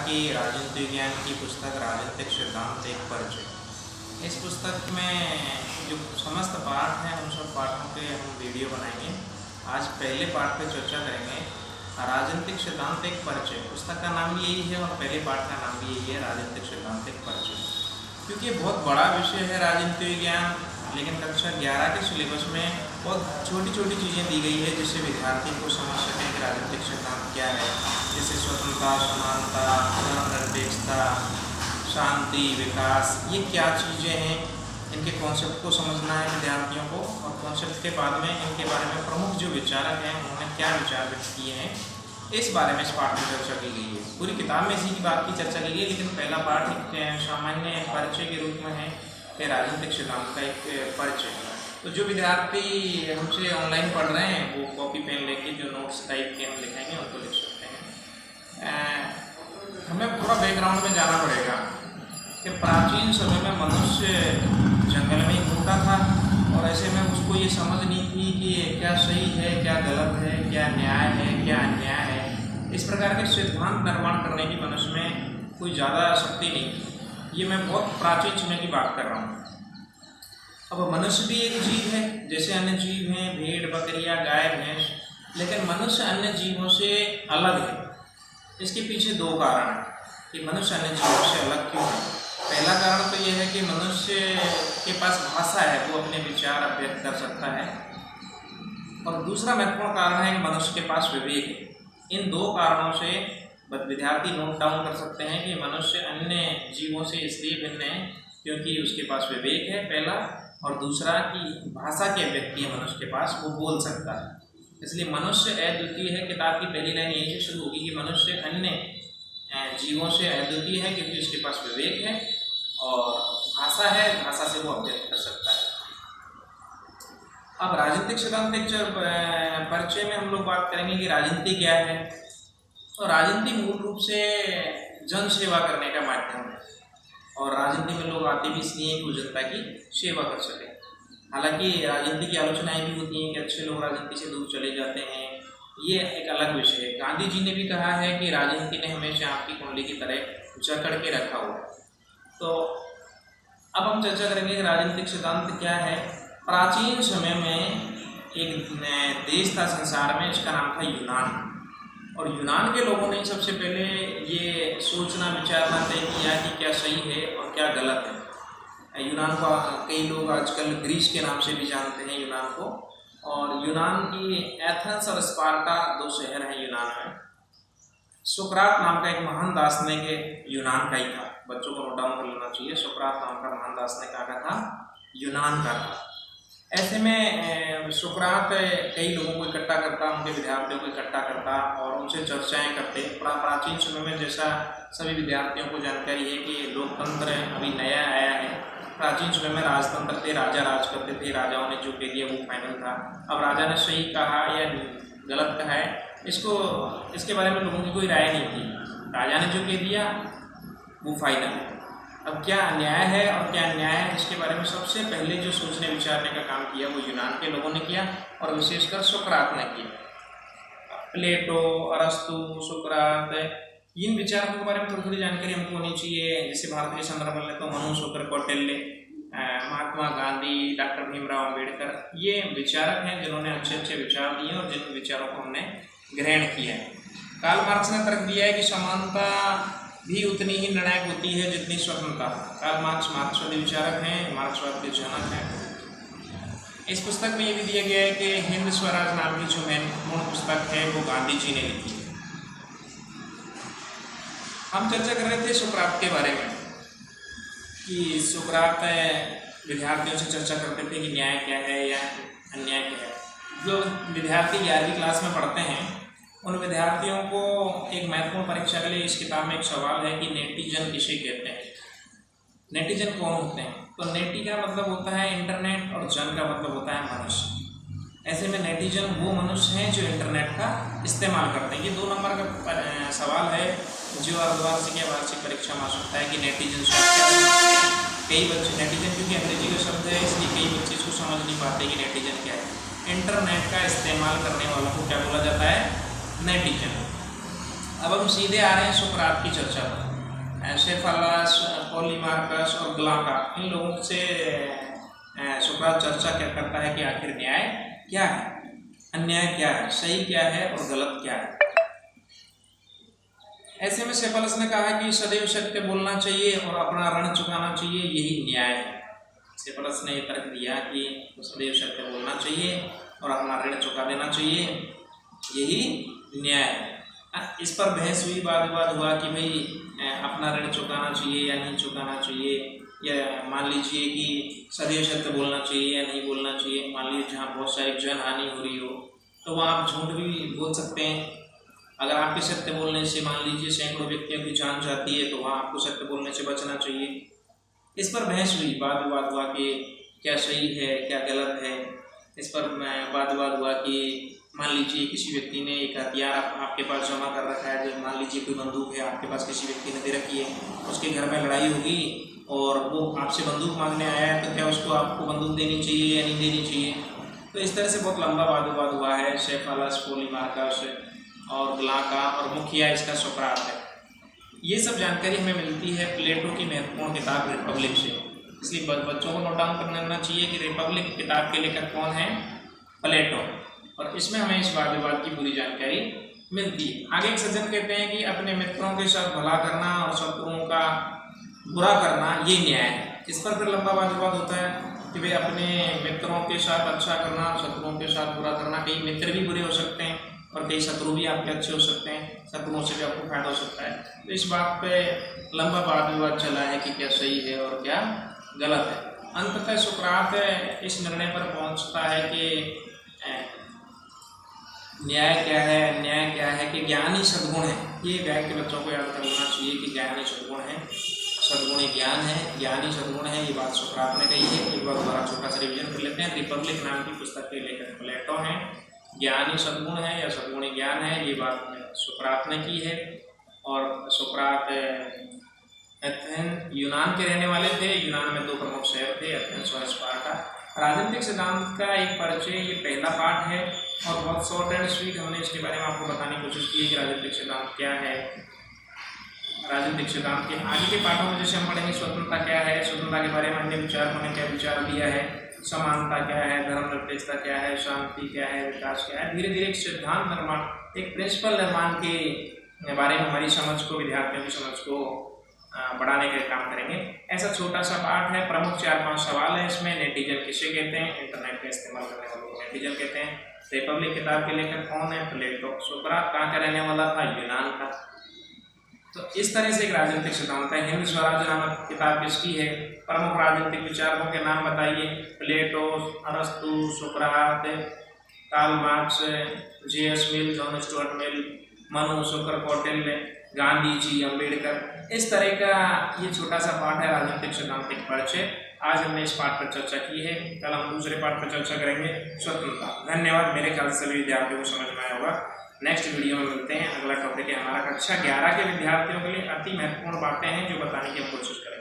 की राजनीति विज्ञान की पुस्तक राजनीतिक सिद्धांत एक परिचय। इस पुस्तक में जो समस्त पाठ हैं उन सब पाठों के हम वीडियो बनाएंगे। आज पहले पाठ पे चर्चा करेंगे राजनीतिक सिद्धांत एक परिचय। पुस्तक का नाम भी यही है और पहले पाठ का नाम भी यही है, राजनीतिक सिद्धांत एक परिचय। क्योंकि बहुत बड़ा विषय है राजनीति विज्ञान, लेकिन कक्षा 11 के सिलेबस में बहुत छोटी छोटी चीज़ें दी गई है जिससे विद्यार्थी को समझ सकें कि राजनीतिक सिद्धांत क्या है। जैसे स्वतंत्रता, समानता, धर्मनिरपेक्षता, शांति, विकास, ये क्या चीज़ें हैं, इनके कॉन्सेप्ट को समझना है विद्यार्थियों को। और कॉन्सेप्ट के बाद में इनके बारे में प्रमुख जो विचारक हैं उन्होंने क्या विचार व्यक्त किए हैं, इस बारे में इस पाठ में चर्चा की गई है। पूरी किताब में इसी की बात की चर्चा की गई है, लेकिन पहला पाठ एक सामान्य परिचय के रूप में है कि राजनीतिक सिद्धांत का एक परिचय। तो जो विद्यार्थी हमसे ऑनलाइन पढ़ रहे हैं वो कॉपी पेन लेके जो नोट्स टाइप के हम लिखेंगे उनको लिख सकते हैं। हमें थोड़ा बैकग्राउंड में जाना पड़ेगा कि प्राचीन समय में मनुष्य जंगल में घूमता था और ऐसे में उसको ये समझ नहीं थी कि क्या सही है, क्या गलत है, क्या न्याय है, क्या अन्याय है। इस प्रकार के सिद्धांत निर्माण करने की मनुष्य में कोई ज़्यादा शक्ति नहीं थी। ये मैं बहुत प्राचीन समय की बात कर रहा हूँ। अब मनुष्य भी एक जीव है जैसे अन्य जीव हैं, भेड़, बकरियाँ, गाय, भैंस, लेकिन मनुष्य अन्य जीवों से अलग है। इसके पीछे दो कारण हैं कि मनुष्य अन्य जीवों से अलग क्यों है। पहला कारण तो यह है कि मनुष्य के पास भाषा है, वो अपने विचार व्यक्त कर सकता है। और दूसरा महत्वपूर्ण कारण है कि मनुष्य के पास विवेक है। इन दो कारणों से विद्यार्थी नोट डाउन कर सकते हैं कि मनुष्य अन्य जीवों से इसलिए भिन्न है क्योंकि उसके पास विवेक है पहला, और दूसरा कि भाषा की अभिव्यक्ति है मनुष्य के पास, वो बोल सकता है। इसलिए मनुष्य अद्वितीय है। किताब की पहली लाइन यही से शुरू होगी कि मनुष्य अन्य जीवों से अद्वितीय है क्योंकि उसके पास विवेक है और भाषा है, भाषा से वो अभिव्यक्त कर सकता है। अब राजनीतिक सिद्धांत परिचय में हम लोग बात करेंगे कि राजनीति क्या है। तो राजनीति मूल रूप से जन सेवा करने का माध्यम है और राजनीति में लोग आते भी इसलिए कि वो जनता की सेवा कर सकें। हालांकि राजनीति की आलोचनाएं भी होती हैं कि अच्छे लोग राजनीति से दूर चले जाते हैं, ये एक अलग विषय है। गांधी जी ने भी कहा है कि राजनीति ने हमेशा आपकी कुंडली की तरह जकड़ के रखा हुआ है। तो अब हम चर्चा करेंगे कि राजनीतिक सिद्धांत क्या है। प्राचीन समय में एक देश था संसार में, इसका नाम था यूनान। और यूनान के लोगों ने सबसे पहले ये सोचना विचारना तय किया कि क्या सही है और क्या गलत है। यूनान को कई लोग आजकल ग्रीस के नाम से भी जानते हैं यूनान को। और यूनान की एथेंस और स्पार्टा दो शहर हैं यूनान में। सुकरात नाम का एक महान दार्शनिक यूनान का ही था। बच्चों को नोट डाउन कर लेना चाहिए। सुकरात नाम का महान दार्शनिक का था, यूनान का था। ऐसे में सुकरात कई लोगों को इकट्ठा करता, उनके विद्यार्थियों को इकट्ठा करता और उनसे चर्चाएं करते। प्राचीन समय में जैसा सभी विद्यार्थियों को जानकारी है कि लोकतंत्र अभी नया आया है। प्राचीन समय में राजतंत्र थे, राजा राज करते थे, राजाओं ने जो कह दिया वो फाइनल था। अब राजा ने सही कहा या गलत कहा है, इसके बारे में लोगों की कोई राय नहीं थी। राजा ने जो कह दिया वो फाइनल है। अब क्या न्याय है और क्या अन्याय है, इसके बारे में सबसे पहले जो सोचने विचारने का काम किया वो यूनान के लोगों ने किया और विशेषकर सुकरात ने किया। प्लेटो, अरस्तु, सुकरात, इन विचारकों के बारे में थोड़ी थोड़ी जानकारी हमको होनी चाहिए। जैसे भारत के संदर्भ में लें तो मनु शुक्र, कौटिल्य, महात्मा गांधी, डॉक्टर भीमराव अम्बेडकर, ये विचारक हैं जिन्होंने अच्छे अच्छे विचार दिए और जिन विचारों को हमने ग्रहण किया है। कार्ल मार्क्स ने तर्क दिया है कि समानता भी उतनी ही निर्णायक होती है जितनी स्वतंत्रता। कार्ल मार्क्स मार्क्सवादी विचारक हैं, मार्क्सवाद के जनक हैं। इस पुस्तक में ये भी दिया गया है कि हिंद स्वराज नाम की जो महत्वपूर्ण पुस्तक है वो गांधी जी ने लिखी है। हम चर्चा कर रहे थे सुकरात के बारे में कि सुकरात विद्यार्थियों से चर्चा करते थे कि न्याय क्या है या अन्याय क्या है। जो विद्यार्थी 11वीं क्लास में पढ़ते हैं उन विद्यार्थियों को एक महत्वपूर्ण परीक्षा के लिए इस किताब में एक सवाल है कि नेटिजन किसे कहते हैं। नेटिजन कौन होते हैं? तो नेटी का मतलब होता है इंटरनेट और जन का मतलब होता है मनुष्य। ऐसे में नेटिजन वो मनुष्य हैं जो इंटरनेट का इस्तेमाल करते हैं। ये 2 नंबर का सवाल है जो अर्धवार्षिक या वार्षिक परीक्षा में आ सकता है कि नेटिजन शब्द क्या है। कई बच्चे नेटिजन क्योंकि अंग्रेजी का शब्द है इसलिए कई बच्चे इसको समझ नहीं पाते कि नेटिजन क्या है। इंटरनेट का इस्तेमाल करने वालों को क्या बोला जाता है? नेटिजन। अब हम सीधे आ रहे हैं सुकरात की चर्चा पर। सेफालस, पॉलीमार्कस और ग्लाका, इन लोगों से सुकरात चर्चा क्या करता है कि आखिर न्याय क्या है, अन्याय क्या है, सही क्या है और गलत क्या है। ऐसे में सेफालस ने कहा कि सदैव सत्य बोलना चाहिए और अपना ऋण चुकाना चाहिए, यही न्याय है। सेफालस ने यह तर्क दिया कि सदैव सत्य बोलना चाहिए और अपना ऋण चुका देना चाहिए, यही न्याय है। इस पर बहस हुई, वाद विवाद हुआ कि भाई अपना ऋण चुकाना चाहिए या नहीं चुकाना चाहिए, या मान लीजिए कि सदैव सत्य बोलना चाहिए या नहीं बोलना चाहिए। मान लीजिए जहाँ बहुत सारी जन हानि हो रही हो तो वहाँ आप झूठ भी बोल सकते हैं। अगर आपके सत्य बोलने से मान लीजिए सैकड़ों व्यक्तियों की जान जाती है तो वहाँ आपको सत्य बोलने से बचना चाहिए। इस पर बहस हुई, वाद विवाद हुआ कि क्या सही है क्या गलत है। इस पर वाद विवाद हुआ कि मान लीजिए किसी व्यक्ति ने एक हथियार आपके पास जमा कर रखा है, जो मान लीजिए कोई बंदूक है आपके पास किसी व्यक्ति ने दे रखी है, उसके घर में लड़ाई होगी और वो आपसे बंदूक मांगने आया है, तो क्या उसको आपको बंदूक देनी चाहिए या नहीं देनी चाहिए। तो इस तरह से बहुत लंबा वाद विवाद हुआ है। सेफालस, पॉलीमार्कस और ग्लाका और मुखिया इसका सुकरात है। ये सब जानकारी हमें मिलती है प्लेटो की महत्वपूर्ण किताब रिपब्लिक से। इसलिए बच्चों को नोट डाउन कर लेना चाहिए कि रिपब्लिक किताब के लेखक कौन है, प्लेटो, और इसमें हमें इस वाद विवाद की पूरी जानकारी मिलती है। आगे एक सज्जन कहते हैं कि अपने मित्रों के साथ भला करना और शत्रुओं का बुरा करना ये न्याय है। इस पर फिर लंबा वाद विवाद होता है कि भाई अपने मित्रों के साथ अच्छा करना, शत्रुओं के साथ बुरा करना। कई मित्र भी बुरे हो सकते हैं और कई शत्रु भी आपके अच्छे हो सकते हैं, शत्रुओं से भी आपको फायदा हो सकता है। तो इस बात पे लंबा वाद विवाद चला है कि क्या सही है और क्या गलत है। अंततः सुकरात इस निर्णय पर पहुंचता है कि न्याय क्या है, अन्याय क्या है, कि ज्ञान ही सद्गुण है। ये गाय के बच्चों को याद कर लेना चाहिए कि ज्ञान ही सद्गुण है, सद्गुण ही ज्ञान है, ज्ञान ही सद्गुण है। ये बात सुकरात ने कही है। एक बार दोबारा छोटा सा रिवीजन कर लेते हैं। रिपब्लिक नाम की पुस्तक के लेखक प्लेटो हैं। ज्ञान ही सद्गुण है या सद्गुण ही ज्ञान है, ये बात सुकरात ने की है। और सुकरात एथेन यूनान के रहने वाले थे। यूनान में 2 प्रमुख शहर थे, एथेंस और स्पार्टा। राजनीतिक सिद्धांत का एक परिचय, ये पहला पाठ है और बहुत शॉर्ट एंड स्वीट हमने इसके बारे में आपको बताने की कोशिश की है कि राजनीतिक सिद्धांत क्या है। राजनीतिक सिद्धांत के आगे के पाठों में जैसे हम पढ़ेंगे स्वतंत्रता क्या है, स्वतंत्रता के बारे में अन्य विचारकों ने क्या विचार दिया है, समानता क्या है, धर्मनिरपेक्षता क्या है, शांति क्या है, विकास क्या है। धीरे धीरे एक सिद्धांत निर्माण, एक प्रिंसिपल निर्माण के बारे में हमारी समझ को, विद्यार्थियों की समझ को बढ़ाने का काम करेंगे। ऐसा छोटा सा पाठ है। प्रमुख 4-5 सवाल है इसमें। नेटिजन किसे कहते हैं, इंटरनेट का इस्तेमाल करने वालों को नेटिजन कहते हैं। रिपब्लिक किताब के लेखक कौन है, प्लेटो। सुकरात कहाँ का रहने वाला था, यूनान का। तो इस तरह से एक राजनीतिक सिद्धांत है। हिंद स्वराज नामक किताब किसकी है, प्रमुख राजनीतिक विचारकों के नाम बताइए। प्लेटो, अरस्तु, सुकरात, कार्ल मार्क्स, J.S. मिल, जॉन स्टुअर्ट मिल, मनु, शुक्र, कौटिल्य, गांधी जी, अम्बेडकर। इस तरह का ये छोटा सा पाठ है राजनीतिक सिद्धांत एक परिचय। आज हमने इस पाठ पर चर्चा की है। कल हम दूसरे पाठ पर चर्चा करेंगे, स्वतंत्रता। धन्यवाद। मेरे ख्याल से सभी विद्यार्थियों को समझ में आया होगा। नेक्स्ट वीडियो में मिलते हैं। अगला टॉपिक है हमारा कक्षा 11 के विद्यार्थियों के लिए अति महत्वपूर्ण बातें हैं जो बताने की हम कोशिश करेंगे।